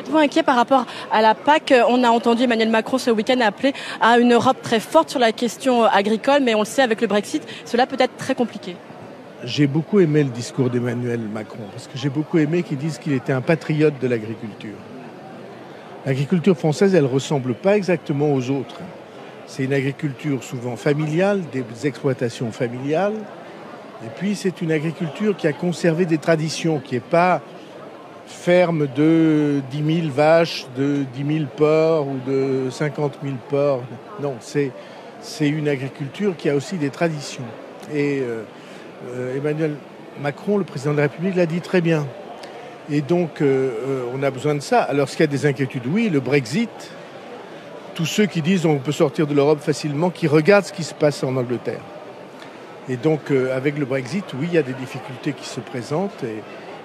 Êtes-vous inquiet par rapport à la PAC? On a entendu Emmanuel Macron ce week-end appeler à une Europe très forte sur la question agricole, mais on le sait avec le Brexit, cela peut être très compliqué. J'ai beaucoup aimé le discours d'Emmanuel Macron, parce que j'ai beaucoup aimé qu'ils disent qu'il était un patriote de l'agriculture. L'agriculture française, elle ne ressemble pas exactement aux autres. C'est une agriculture souvent familiale, des exploitations familiales. Et puis c'est une agriculture qui a conservé des traditions, qui n'est pas ferme de 10 000 vaches, de 10 000 porcs ou de 50 000 porcs. Non, c'est une agriculture qui a aussi des traditions. Et Emmanuel Macron, le président de la République, l'a dit très bien. Et donc, on a besoin de ça. Alors, s'il y a des inquiétudes, oui, le Brexit, tous ceux qui disent on peut sortir de l'Europe facilement, qui regardent ce qui se passe en Angleterre. Et donc, avec le Brexit, oui, il y a des difficultés qui se présentent, et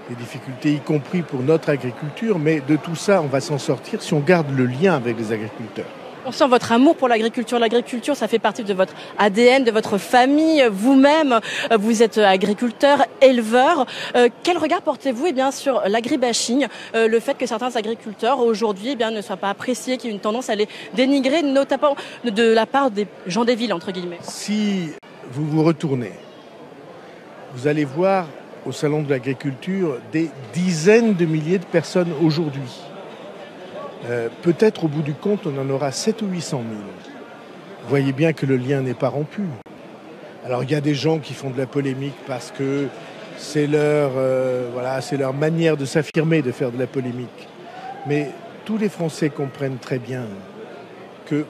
des difficultés y compris pour notre agriculture, mais de tout ça, on va s'en sortir si on garde le lien avec les agriculteurs. On sent votre amour pour l'agriculture. L'agriculture, ça fait partie de votre ADN, de votre famille. Vous-même, vous êtes agriculteur, éleveur. Quel regard portez-vous sur l'agribashing, le fait que certains agriculteurs aujourd'hui ne soient pas appréciés, qu'il y ait une tendance à les dénigrer, notamment de la part des gens des villes, entre guillemets? Si vous vous retournez, vous allez voir au Salon de l'agriculture des dizaines de milliers de personnes aujourd'hui. Peut-être au bout du compte, on en aura 700 ou 800 000. Vous voyez bien que le lien n'est pas rompu. Alors il y a des gens qui font de la polémique parce que c'est leur manière de s'affirmer, de faire de la polémique. Mais tous les Français comprennent très bien que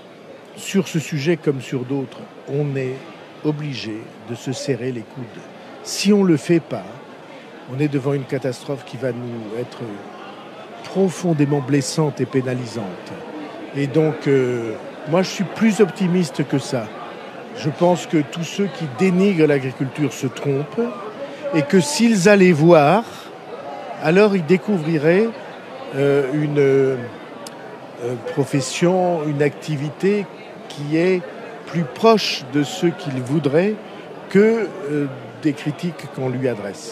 sur ce sujet comme sur d'autres, on est obligé de se serrer les coudes. Si on ne le fait pas, on est devant une catastrophe qui va nous être profondément blessante et pénalisante. Et donc, moi, je suis plus optimiste que ça. Je pense que tous ceux qui dénigrent l'agriculture se trompent et que s'ils allaient voir, alors ils découvriraient une profession, une activité qui est plus proche de ceux qu'ils voudraient que des critiques qu'on lui adresse.